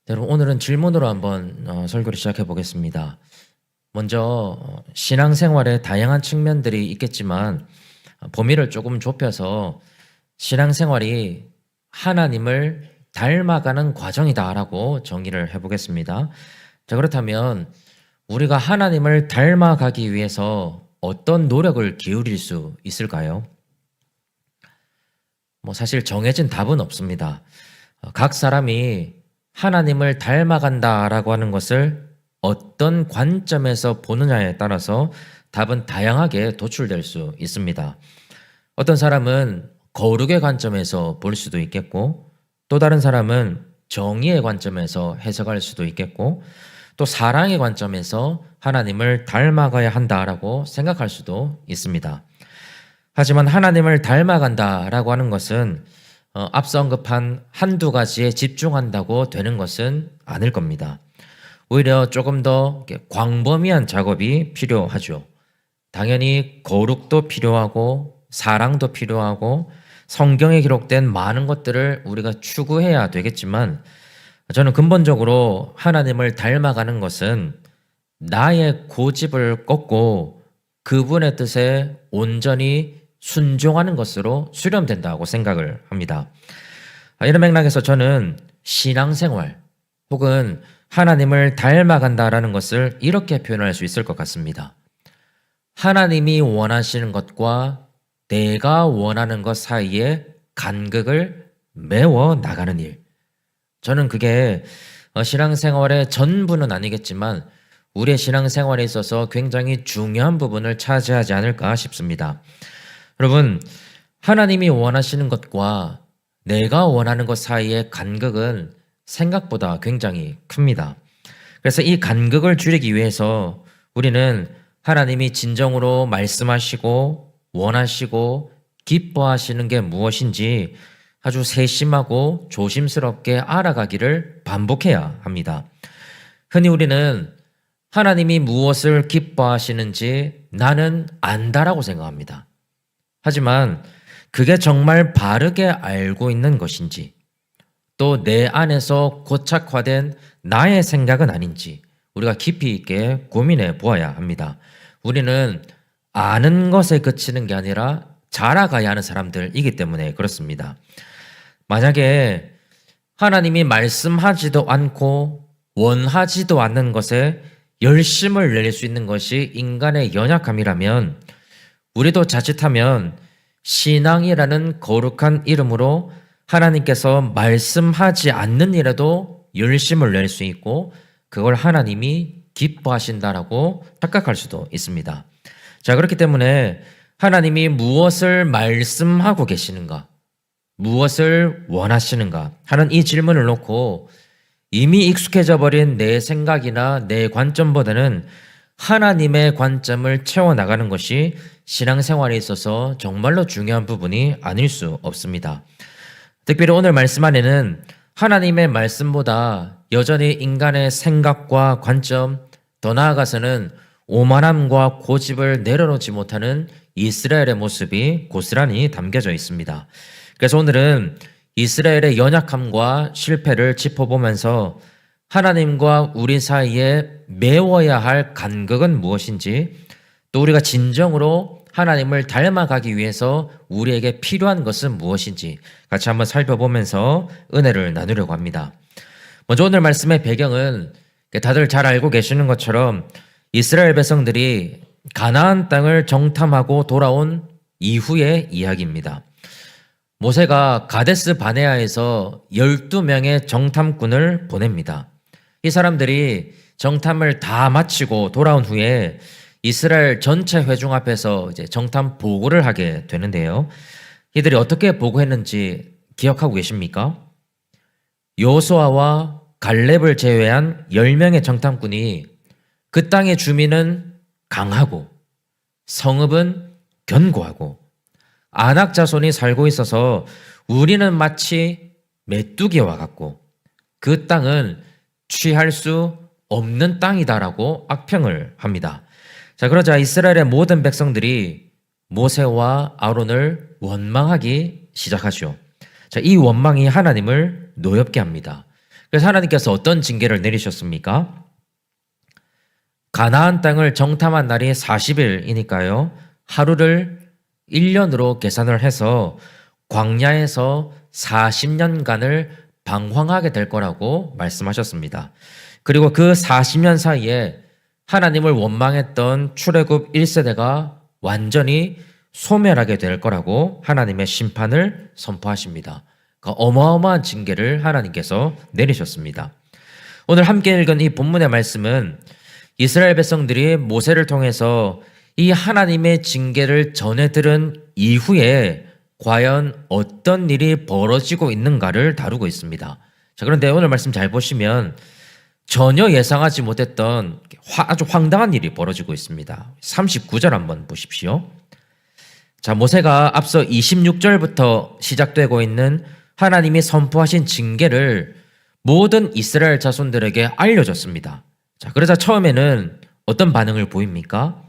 여러분, 오늘은 질문으로 한번 설교를 시작해 보겠습니다. 먼저 신앙생활에 다양한 측면들이 있겠지만 범위를 조금 좁혀서 신앙생활이 하나님을 닮아가는 과정이다라고 정의를 해보겠습니다. 자, 그렇다면 우리가 하나님을 닮아가기 위해서 어떤 노력을 기울일 수 있을까요? 사실 정해진 답은 없습니다. 각 사람이 하나님을 닮아간다라고 하는 것을 어떤 관점에서 보느냐에 따라서 답은 다양하게 도출될 수 있습니다. 어떤 사람은 거룩의 관점에서 볼 수도 있겠고, 또 다른 사람은 정의의 관점에서 해석할 수도 있겠고, 또 사랑의 관점에서 하나님을 닮아가야 한다라고 생각할 수도 있습니다. 하지만 하나님을 닮아간다라고 하는 것은 앞서 언급한 한두 가지에 집중한다고 되는 것은 아닐 겁니다. 오히려 조금 더 광범위한 작업이 필요하죠. 당연히 거룩도 필요하고 사랑도 필요하고 성경에 기록된 많은 것들을 우리가 추구해야 되겠지만, 저는 근본적으로 하나님을 닮아가는 것은 나의 고집을 꺾고 그분의 뜻에 온전히 순종하는 것으로 수렴된다고 생각을 합니다. 이런 맥락에서 저는 신앙생활 혹은 하나님을 닮아간다라는 것을 이렇게 표현할 수 있을 것 같습니다. 하나님이 원하시는 것과 내가 원하는 것 사이에 간극을 메워 나가는 일. 저는 그게 신앙생활의 전부는 아니겠지만 우리의 신앙생활에 있어서 굉장히 중요한 부분을 차지하지 않을까 싶습니다. 여러분, 하나님이 원하시는 것과 내가 원하는 것 사이의 간극은 생각보다 굉장히 큽니다. 그래서 이 간극을 줄이기 위해서 우리는 하나님이 진정으로 말씀하시고 원하시고 기뻐하시는 게 무엇인지 아주 세심하고 조심스럽게 알아가기를 반복해야 합니다. 흔히 우리는 하나님이 무엇을 기뻐하시는지 나는 안다라고 생각합니다. 하지만 그게 정말 바르게 알고 있는 것인지, 또 내 안에서 고착화된 나의 생각은 아닌지 우리가 깊이 있게 고민해 보아야 합니다. 우리는 아는 것에 그치는 게 아니라 자라가야 하는 사람들이기 때문에 그렇습니다. 만약에 하나님이 말씀하지도 않고 원하지도 않는 것에 열심을 낼 수 있는 것이 인간의 연약함이라면 우리도 자칫하면 신앙이라는 거룩한 이름으로 하나님께서 말씀하지 않는 일에도 열심을 낼 수 있고 그걸 하나님이 기뻐하신다라고 착각할 수도 있습니다. 자, 그렇기 때문에 하나님이 무엇을 말씀하고 계시는가, 무엇을 원하시는가 하는 이 질문을 놓고 이미 익숙해져 버린 내 생각이나 내 관점보다는 하나님의 관점을 채워나가는 것이 신앙생활에 있어서 정말로 중요한 부분이 아닐 수 없습니다. 특별히 오늘 말씀 안에는 하나님의 말씀보다 여전히 인간의 생각과 관점, 더 나아가서는 오만함과 고집을 내려놓지 못하는 이스라엘의 모습이 고스란히 담겨져 있습니다. 그래서 오늘은 이스라엘의 연약함과 실패를 짚어보면서 하나님과 우리 사이에 메워야 할 간극은 무엇인지, 또 우리가 진정으로 하나님을 닮아가기 위해서 우리에게 필요한 것은 무엇인지 같이 한번 살펴보면서 은혜를 나누려고 합니다. 먼저 오늘 말씀의 배경은 다들 잘 알고 계시는 것처럼 이스라엘 백성들이 가나안 땅을 정탐하고 돌아온 이후의 이야기입니다. 모세가 가데스 바네아에서 12명의 정탐꾼을 보냅니다. 이 사람들이 정탐을 다 마치고 돌아온 후에 이스라엘 전체 회중 앞에서 이제 정탐 보고를 하게 되는데요. 이들이 어떻게 보고했는지 기억하고 계십니까? 여호수아와 갈렙을 제외한 10명의 정탐꾼이 그 땅의 주민은 강하고 성읍은 견고하고 안악 자손이 살고 있어서 우리는 마치 메뚜기와 같고 그 땅은 취할 수 없는 땅이다라고 악평을 합니다. 자, 그러자 이스라엘의 모든 백성들이 모세와 아론을 원망하기 시작하죠. 자, 이 원망이 하나님을 노엽게 합니다. 그래서 하나님께서 어떤 징계를 내리셨습니까? 가나안 땅을 정탐한 날이 40일이니까요. 하루를 1년으로 계산을 해서 광야에서 40년간을 방황하게 될 거라고 말씀하셨습니다. 그리고 그 40년 사이에 하나님을 원망했던 출애굽 1세대가 완전히 소멸하게 될 거라고 하나님의 심판을 선포하십니다. 그러니까 어마어마한 징계를 하나님께서 내리셨습니다. 오늘 함께 읽은 이 본문의 말씀은 이스라엘 백성들이 모세를 통해서 이 하나님의 징계를 전해 들은 이후에 과연 어떤 일이 벌어지고 있는가를 다루고 있습니다. 자, 그런데 오늘 말씀 잘 보시면 전혀 예상하지 못했던 아주 황당한 일이 벌어지고 있습니다. 39절 한번 보십시오. 자, 모세가 앞서 26절부터 시작되고 있는 하나님이 선포하신 징계를 모든 이스라엘 자손들에게 알려줬습니다. 자, 그러자 처음에는 어떤 반응을 보입니까?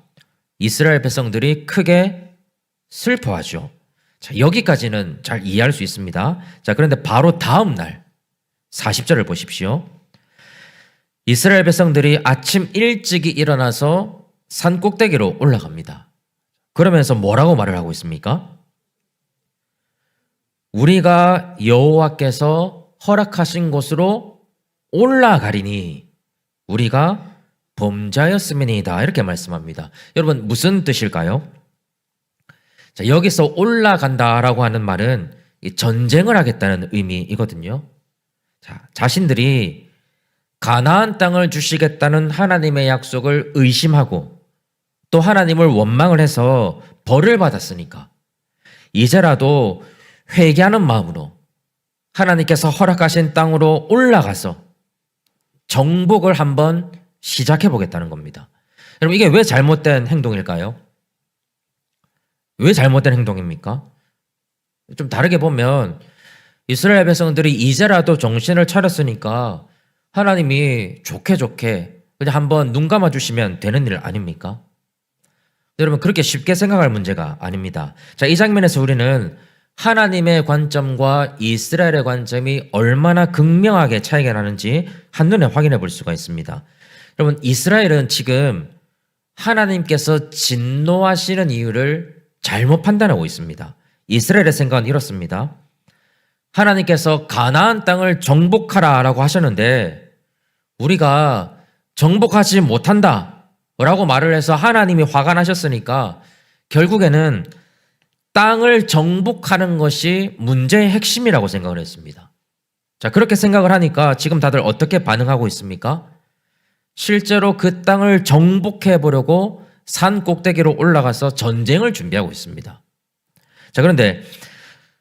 이스라엘 백성들이 크게 슬퍼하죠. 자, 여기까지는 잘 이해할 수 있습니다. 자, 그런데 바로 다음 날 40절을 보십시오. 이스라엘 백성들이 아침 일찍이 일어나서 산 꼭대기로 올라갑니다. 그러면서 뭐라고 말을 하고 있습니까? 우리가 여호와께서 허락하신 곳으로 올라가리니 우리가 범죄하였음이니이다, 이렇게 말씀합니다. 여러분, 무슨 뜻일까요? 자, 여기서 올라간다라고 하는 말은 전쟁을 하겠다는 의미이거든요. 자, 자신들이 가나안 땅을 주시겠다는 하나님의 약속을 의심하고 또 하나님을 원망을 해서 벌을 받았으니까 이제라도 회개하는 마음으로 하나님께서 허락하신 땅으로 올라가서 정복을 한번 시작해 보겠다는 겁니다. 여러분, 이게 왜 잘못된 행동일까요? 왜 잘못된 행동입니까? 좀 다르게 보면 이스라엘 백성들이 이제라도 정신을 차렸으니까 하나님이 좋게 그냥 한번 눈 감아 주시면 되는 일 아닙니까? 여러분, 그렇게 쉽게 생각할 문제가 아닙니다. 자, 이 장면에서 우리는 하나님의 관점과 이스라엘의 관점이 얼마나 극명하게 차이가 나는지 한눈에 확인해 볼 수가 있습니다. 여러분, 이스라엘은 지금 하나님께서 진노하시는 이유를 잘못 판단하고 있습니다. 이스라엘의 생각은 이렇습니다. 하나님께서 가나안 땅을 정복하라라고 하셨는데 우리가 정복하지 못한다 라고 말을 해서 하나님이 화가 나셨으니까 결국에는 땅을 정복하는 것이 문제의 핵심이라고 생각을 했습니다. 자, 그렇게 생각을 하니까 지금 다들 어떻게 반응하고 있습니까? 실제로 그 땅을 정복해 보려고 산 꼭대기로 올라가서 전쟁을 준비하고 있습니다. 자, 그런데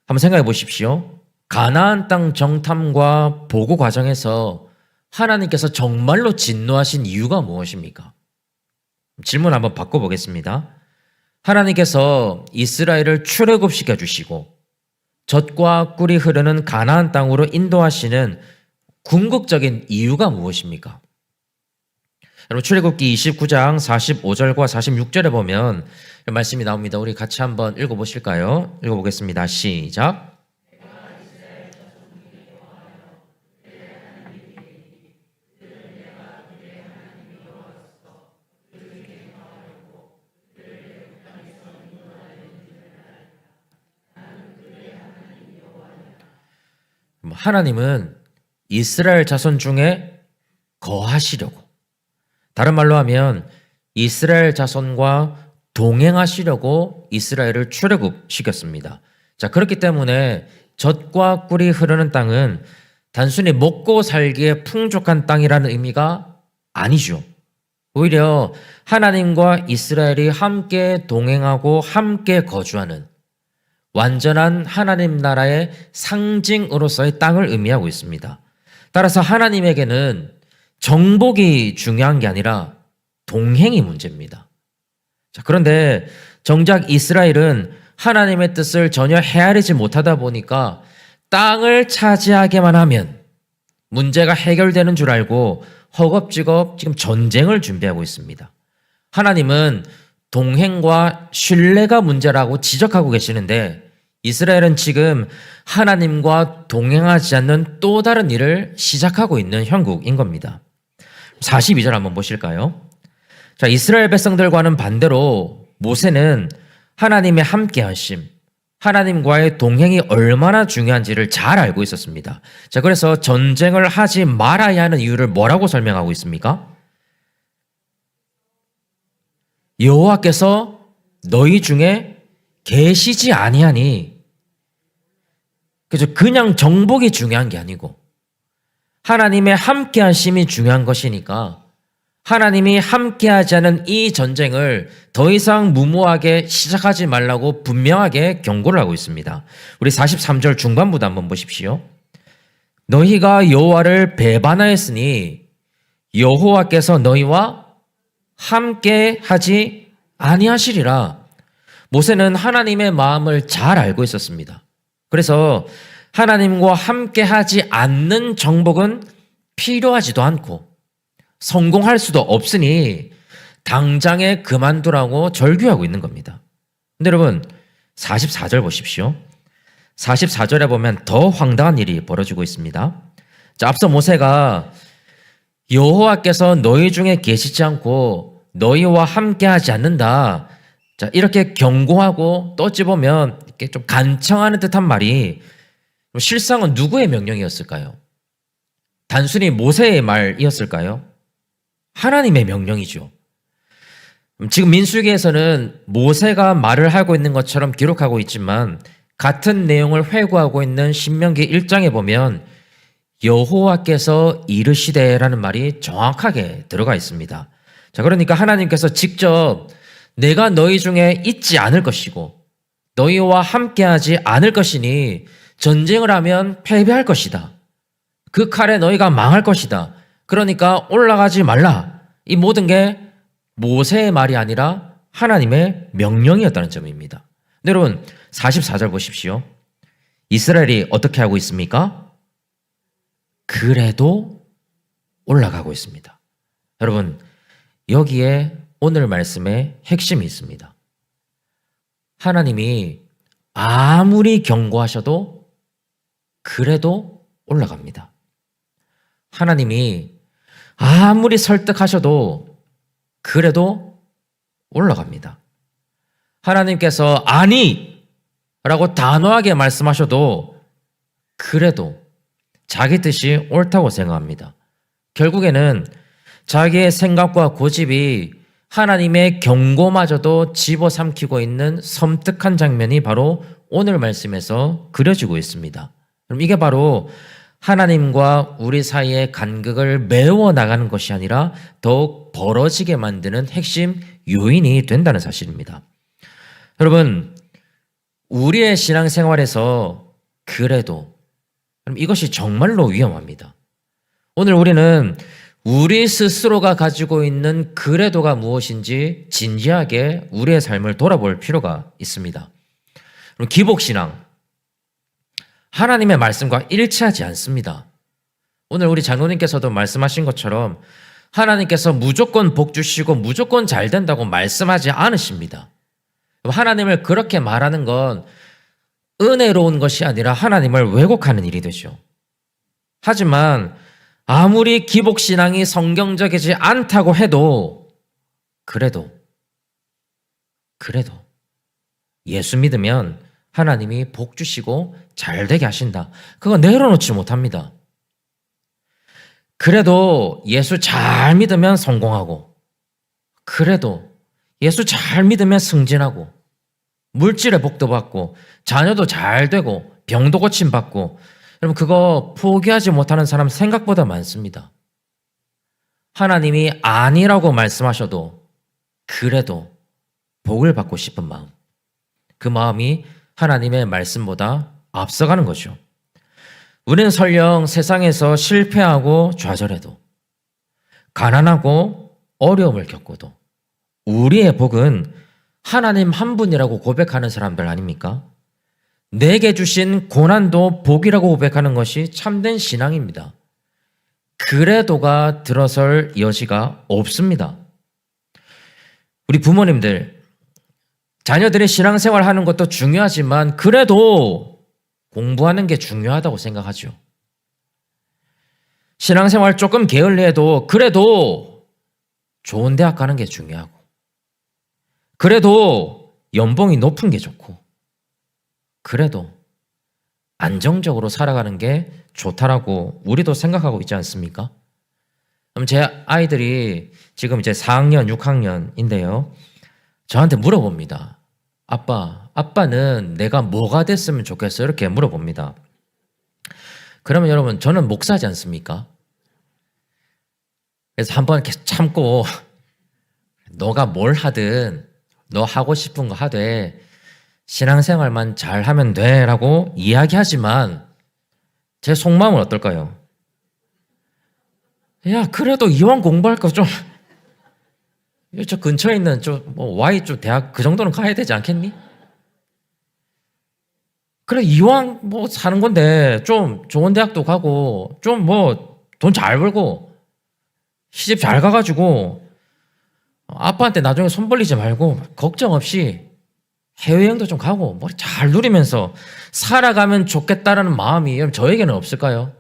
한번 생각해 보십시오. 가나안 땅 정탐과 보고 과정에서 하나님께서 정말로 진노하신 이유가 무엇입니까? 질문 한번 바꿔보겠습니다. 하나님께서 이스라엘을 출애굽시켜 주시고 젖과 꿀이 흐르는 가나안 땅으로 인도하시는 궁극적인 이유가 무엇입니까? 여러분, 출애굽기 29장 45절과 46절에 보면 말씀이 나옵니다. 우리 같이 한번 읽어보실까요? 읽어보겠습니다. 시작. 하나님은 이스라엘 자손 중에 거하시려고, 다른 말로 하면 이스라엘 자손과 동행하시려고 이스라엘을 출애굽시켰습니다. 자, 그렇기 때문에 젖과 꿀이 흐르는 땅은 단순히 먹고 살기에 풍족한 땅이라는 의미가 아니죠. 오히려 하나님과 이스라엘이 함께 동행하고 함께 거주하는 완전한 하나님 나라의 상징으로서의 땅을 의미하고 있습니다. 따라서 하나님에게는 정복이 중요한 게 아니라 동행이 문제입니다. 자, 그런데 정작 이스라엘은 하나님의 뜻을 전혀 헤아리지 못하다 보니까 땅을 차지하게만 하면 문제가 해결되는 줄 알고 허겁지겁 지금 전쟁을 준비하고 있습니다. 하나님은 동행과 신뢰가 문제라고 지적하고 계시는데 이스라엘은 지금 하나님과 동행하지 않는 또 다른 일을 시작하고 있는 형국인 겁니다. 42절 한번 보실까요? 자, 이스라엘 백성들과는 반대로 모세는 하나님의 함께하심, 하나님과의 동행이 얼마나 중요한지를 잘 알고 있었습니다. 자, 그래서 전쟁을 하지 말아야 하는 이유를 뭐라고 설명하고 있습니까? 여호와께서 너희 중에 계시지 아니하니, 그죠? 그냥 정복이 중요한 게 아니고 하나님의 함께하심이 중요한 것이니까 하나님이 함께하지 않은 이 전쟁을 더 이상 무모하게 시작하지 말라고 분명하게 경고를 하고 있습니다. 우리 43절 중반부터 한번 보십시오. 너희가 여호와를 배반하였으니 여호와께서 너희와 함께하지 아니하시리라. 모세는 하나님의 마음을 잘 알고 있었습니다. 그래서 하나님과 함께하지 않는 정복은 필요하지도 않고 성공할 수도 없으니 당장에 그만두라고 절규하고 있는 겁니다. 근데 여러분 44절 보십시오. 44절에 보면 더 황당한 일이 벌어지고 있습니다. 자, 앞서 모세가 여호와께서 너희 중에 계시지 않고 너희와 함께하지 않는다, 자, 이렇게 경고하고 또 찝으면 이렇게 좀 간청하는 듯한 말이 실상은 누구의 명령이었을까요? 단순히 모세의 말이었을까요? 하나님의 명령이죠. 지금 민수기에서는 모세가 말을 하고 있는 것처럼 기록하고 있지만 같은 내용을 회고하고 있는 신명기 1장에 보면 여호와께서 이르시되라는 말이 정확하게 들어가 있습니다. 자, 그러니까 하나님께서 직접 내가 너희 중에 있지 않을 것이고 너희와 함께하지 않을 것이니 전쟁을 하면 패배할 것이다. 그 칼에 너희가 망할 것이다. 그러니까 올라가지 말라. 이 모든 게 모세의 말이 아니라 하나님의 명령이었다는 점입니다. 근데 여러분 44절 보십시오. 이스라엘이 어떻게 하고 있습니까? 그래도 올라가고 있습니다. 여러분 여기에 오늘 말씀의 핵심이 있습니다. 하나님이 아무리 경고하셔도 그래도 올라갑니다. 하나님이 아무리 설득하셔도 그래도 올라갑니다. 하나님께서 아니! 라고 단호하게 말씀하셔도 그래도 자기 뜻이 옳다고 생각합니다. 결국에는 자기의 생각과 고집이 하나님의 경고마저도 집어삼키고 있는 섬뜩한 장면이 바로 오늘 말씀에서 그려지고 있습니다. 그럼 이게 바로 하나님과 우리 사이의 간극을 메워 나가는 것이 아니라 더욱 벌어지게 만드는 핵심 요인이 된다는 사실입니다. 여러분, 우리의 신앙생활에서 그래도, 그럼 이것이 정말로 위험합니다. 오늘 우리는 우리 스스로가 가지고 있는 그래도가 무엇인지 진지하게 우리의 삶을 돌아볼 필요가 있습니다. 그럼 기복신앙, 하나님의 말씀과 일치하지 않습니다. 오늘 우리 장로님께서도 말씀하신 것처럼 하나님께서 무조건 복 주시고 무조건 잘 된다고 말씀하지 않으십니다. 하나님을 그렇게 말하는 건 은혜로운 것이 아니라 하나님을 왜곡하는 일이 되죠. 하지만 아무리 기복신앙이 성경적이지 않다고 해도 그래도 예수 믿으면 하나님이 복 주시고 잘 되게 하신다. 그거 내려놓지 못합니다. 그래도 예수 잘 믿으면 성공하고, 그래도 예수 잘 믿으면 승진하고, 물질의 복도 받고, 자녀도 잘 되고, 병도 고침받고, 여러분 그거 포기하지 못하는 사람 생각보다 많습니다. 하나님이 아니라고 말씀하셔도 그래도 복을 받고 싶은 마음, 그 마음이 하나님의 말씀보다 앞서가는 거죠. 우리는 설령 세상에서 실패하고 좌절해도, 가난하고 어려움을 겪어도 우리의 복은 하나님 한 분이라고 고백하는 사람들 아닙니까? 내게 주신 고난도 복이라고 고백하는 것이 참된 신앙입니다. 그래도가 들어설 여지가 없습니다. 우리 부모님들, 자녀들이 신앙생활 하는 것도 중요하지만 그래도 공부하는 게 중요하다고 생각하죠. 신앙생활 조금 게을리해도 그래도 좋은 대학 가는 게 중요하고 그래도 연봉이 높은 게 좋고 그래도 안정적으로 살아가는 게 좋다라고 우리도 생각하고 있지 않습니까? 그럼 제 아이들이 지금 이제 4학년, 6학년인데요. 저한테 물어봅니다. 아빠는 내가 뭐가 됐으면 좋겠어? 이렇게 물어봅니다. 그러면 여러분, 저는 목사지 않습니까? 그래서 한번 이렇게 참고, 너가 뭘 하든, 너 하고 싶은 거 하되, 신앙생활만 잘 하면 돼. 라고 이야기하지만, 제 속마음은 어떨까요? 야, 그래도 이왕 공부할 거 좀, 저 근처에 있는 Y 쪽 대학 그 정도는 가야 되지 않겠니? 그래, 이왕 뭐 사는 건데 좀 좋은 대학도 가고 좀 뭐 돈 잘 벌고 시집 잘 가가지고 아빠한테 나중에 손 벌리지 말고 걱정 없이 해외여행도 좀 가고 뭐 잘 누리면서 살아가면 좋겠다라는 마음이 여러분 저에게는 없을까요?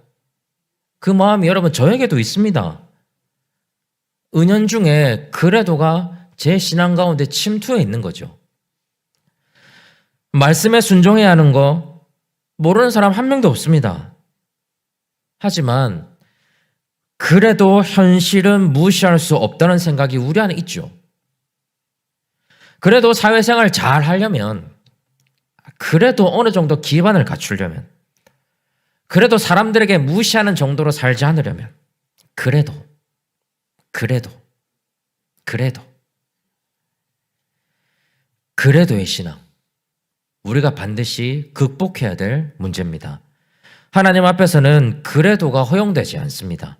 그 마음이 여러분 저에게도 있습니다. 은연중에 그래도가 제 신앙 가운데 침투해 있는 거죠. 말씀에 순종해야 하는 거 모르는 사람 한 명도 없습니다. 하지만 그래도 현실은 무시할 수 없다는 생각이 우리 안에 있죠. 그래도 사회생활 잘 하려면 그래도 어느 정도 기반을 갖추려면 그래도 사람들에게 무시하는 정도로 살지 않으려면 그래도의 신앙 우리가 반드시 극복해야 될 문제입니다. 하나님 앞에서는 그래도가 허용되지 않습니다.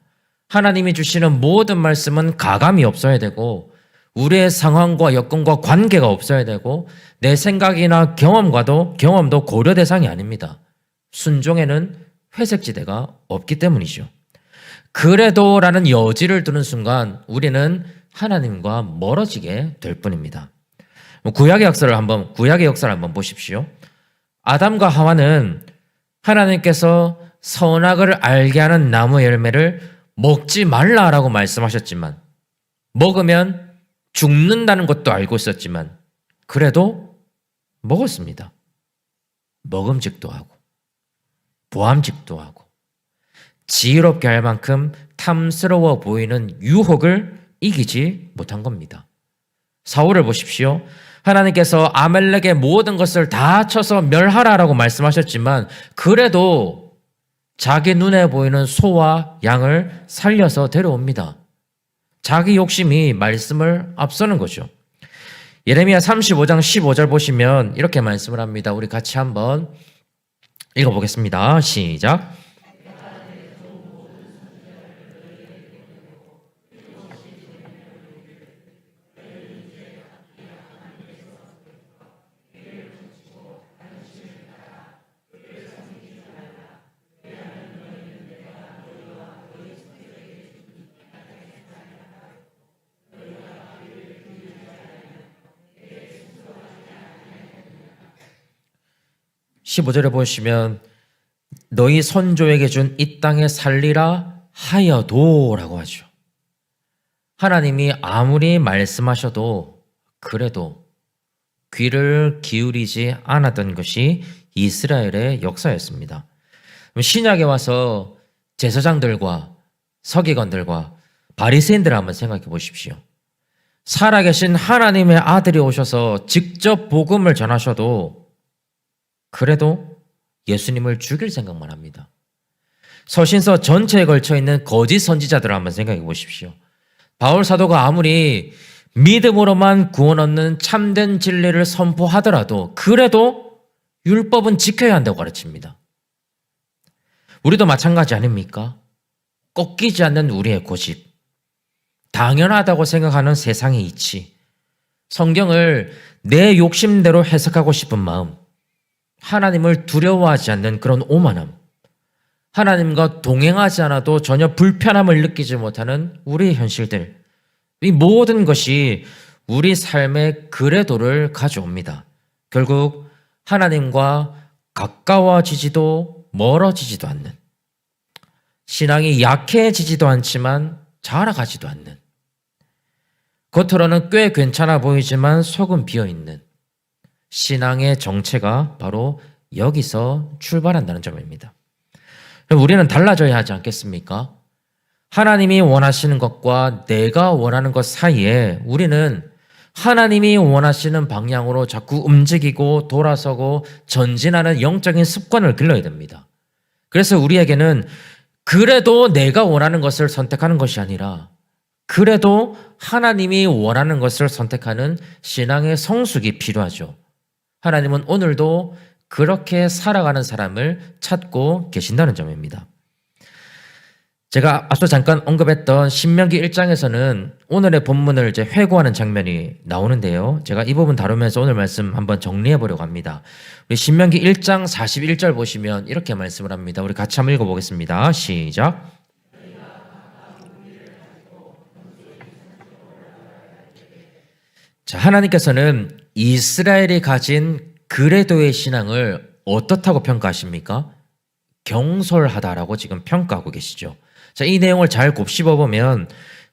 하나님이 주시는 모든 말씀은 가감이 없어야 되고 우리의 상황과 여건과 관계가 없어야 되고 내 생각이나 경험도 고려 대상이 아닙니다. 순종에는 회색지대가 없기 때문이죠. 그래도라는 여지를 두는 순간 우리는 하나님과 멀어지게 될 뿐입니다. 구약의 역사를 한번 보십시오. 아담과 하와는 하나님께서 선악을 알게 하는 나무 열매를 먹지 말라라고 말씀하셨지만 먹으면 죽는다는 것도 알고 있었지만 그래도 먹었습니다. 먹음직도 하고 보암직도 하고 지혜롭게 할 만큼 탐스러워 보이는 유혹을 이기지 못한 겁니다. 사울을 보십시오. 하나님께서 아멜렉의 모든 것을 다 쳐서 멸하라라고 말씀하셨지만 그래도 자기 눈에 보이는 소와 양을 살려서 데려옵니다. 자기 욕심이 말씀을 앞서는 거죠. 예레미야 35장 15절 보시면 이렇게 말씀을 합니다. 우리 같이 한번 읽어보겠습니다. 시작. 15절에 보시면 너희 선조에게 준 이 땅에 살리라 하여도 라고 하죠. 하나님이 아무리 말씀하셔도 그래도 귀를 기울이지 않았던 것이 이스라엘의 역사였습니다. 신약에 와서 제사장들과 서기관들과 바리새인들을 한번 생각해 보십시오. 살아계신 하나님의 아들이 오셔서 직접 복음을 전하셔도 그래도 예수님을 죽일 생각만 합니다. 서신서 전체에 걸쳐 있는 거짓 선지자들을 한번 생각해 보십시오. 바울 사도가 아무리 믿음으로만 구원 얻는 참된 진리를 선포하더라도 그래도 율법은 지켜야 한다고 가르칩니다. 우리도 마찬가지 아닙니까? 꺾이지 않는 우리의 고집, 당연하다고 생각하는 세상의 이치, 성경을 내 욕심대로 해석하고 싶은 마음, 하나님을 두려워하지 않는 그런 오만함, 하나님과 동행하지 않아도 전혀 불편함을 느끼지 못하는 우리의 현실들, 이 모든 것이 우리 삶의 그래도를 가져옵니다. 결국 하나님과 가까워지지도 멀어지지도 않는, 신앙이 약해지지도 않지만 자라가지도 않는, 겉으로는 꽤 괜찮아 보이지만 속은 비어있는 신앙의 정체가 바로 여기서 출발한다는 점입니다. 우리는 달라져야 하지 않겠습니까? 하나님이 원하시는 것과 내가 원하는 것 사이에 우리는 하나님이 원하시는 방향으로 자꾸 움직이고 돌아서고 전진하는 영적인 습관을 길러야 됩니다. 그래서 우리에게는 그래도 내가 원하는 것을 선택하는 것이 아니라 그래도 하나님이 원하는 것을 선택하는 신앙의 성숙이 필요하죠. 하나님은 오늘도 그렇게 살아가는 사람을 찾고 계신다는 점입니다. 제가 앞서 잠깐 언급했던 신명기 1장에서는 오늘의 본문을 이제 회고하는 장면이 나오는데요. 제가 이 부분 다루면서 오늘 말씀 한번 정리해 보려고 합니다. 우리 신명기 1장 41절 보시면 이렇게 말씀을 합니다. 우리 같이 한번 읽어보겠습니다. 시작. 자, 하나님께서는 이스라엘이 가진 그래도의 신앙을 어떻다고 평가하십니까? 경솔하다라고 지금 평가하고 계시죠. 자, 이 내용을 잘 곱씹어보면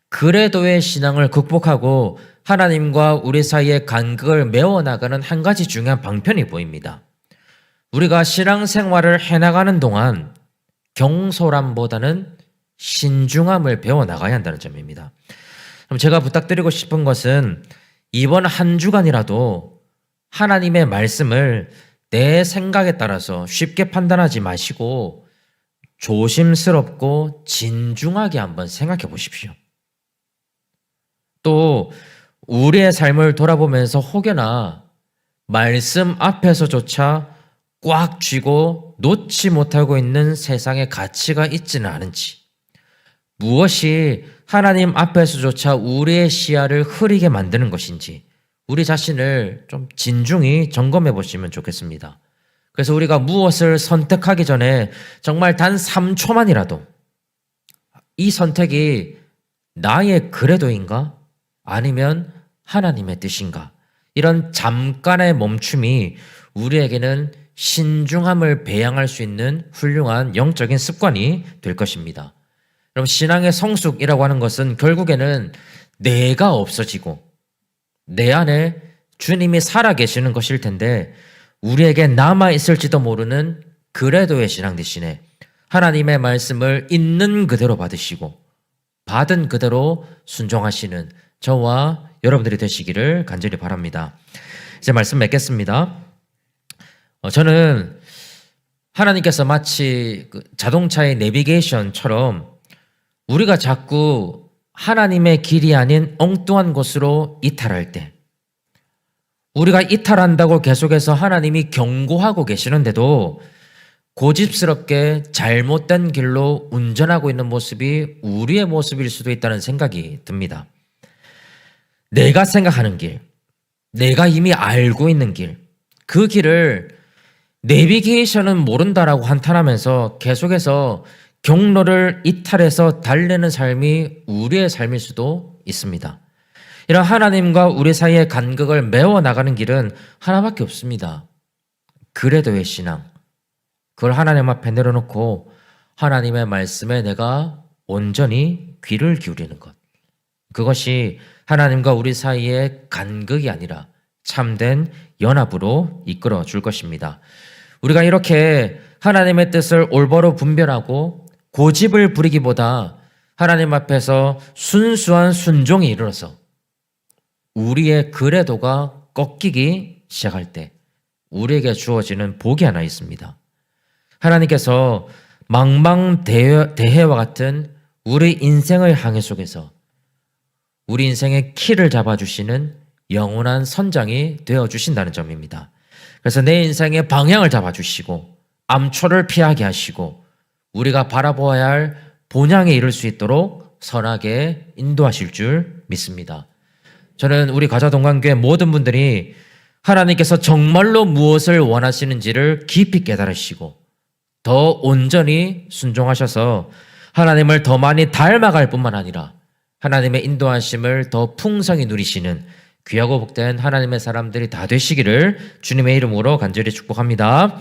그래도의 신앙을 극복하고 하나님과 우리 사이의 간극을 메워나가는 한 가지 중요한 방편이 보입니다. 우리가 신앙생활을 해나가는 동안 경솔함보다는 신중함을 배워나가야 한다는 점입니다. 그럼 제가 부탁드리고 싶은 것은 이번 한 주간이라도 하나님의 말씀을 내 생각에 따라서 쉽게 판단하지 마시고 조심스럽고 진중하게 한번 생각해 보십시오. 또 우리의 삶을 돌아보면서 혹여나 말씀 앞에서조차 꽉 쥐고 놓지 못하고 있는 세상의 가치가 있지는 않은지, 무엇이 하나님 앞에서조차 우리의 시야를 흐리게 만드는 것인지 우리 자신을 좀 진중히 점검해 보시면 좋겠습니다. 그래서 우리가 무엇을 선택하기 전에 정말 단 3초만이라도 이 선택이 나의 그래도인가? 아니면 하나님의 뜻인가? 이런 잠깐의 멈춤이 우리에게는 신중함을 배양할 수 있는 훌륭한 영적인 습관이 될 것입니다. 그럼 신앙의 성숙이라고 하는 것은 결국에는 내가 없어지고 내 안에 주님이 살아계시는 것일 텐데 우리에게 남아있을지도 모르는 그래도의 신앙 대신에 하나님의 말씀을 있는 그대로 받으시고 받은 그대로 순종하시는 저와 여러분들이 되시기를 간절히 바랍니다. 이제 말씀 맺겠습니다. 저는 하나님께서 마치 자동차의 내비게이션처럼 우리가 자꾸 하나님의 길이 아닌 엉뚱한 곳으로 이탈할 때, 우리가 이탈한다고 계속해서 하나님이 경고하고 계시는데도 고집스럽게 잘못된 길로 운전하고 있는 모습이 우리의 모습일 수도 있다는 생각이 듭니다. 내가 생각하는 길, 내가 이미 알고 있는 길, 그 길을 내비게이션은 모른다라고 한탄하면서 계속해서 경로를 이탈해서 달리는 삶이 우리의 삶일 수도 있습니다. 이런 하나님과 우리 사이의 간극을 메워나가는 길은 하나밖에 없습니다. 그래도의 신앙. 그걸 하나님 앞에 내려놓고 하나님의 말씀에 내가 온전히 귀를 기울이는 것. 그것이 하나님과 우리 사이의 간극이 아니라 참된 연합으로 이끌어 줄 것입니다. 우리가 이렇게 하나님의 뜻을 올바로 분별하고 고집을 부리기보다 하나님 앞에서 순수한 순종이 이르러서 우리의 그래도가 꺾이기 시작할 때 우리에게 주어지는 복이 하나 있습니다. 하나님께서 망망대해와 같은 우리 인생의 항해 속에서 우리 인생의 키를 잡아주시는 영원한 선장이 되어주신다는 점입니다. 그래서 내 인생의 방향을 잡아주시고 암초를 피하게 하시고 우리가 바라보아야 할 본향에 이를 수 있도록 선하게 인도하실 줄 믿습니다. 저는 우리 가자동관교회 모든 분들이 하나님께서 정말로 무엇을 원하시는지를 깊이 깨달으시고 더 온전히 순종하셔서 하나님을 더 많이 닮아갈 뿐만 아니라 하나님의 인도하심을 더 풍성히 누리시는 귀하고 복된 하나님의 사람들이 다 되시기를 주님의 이름으로 간절히 축복합니다.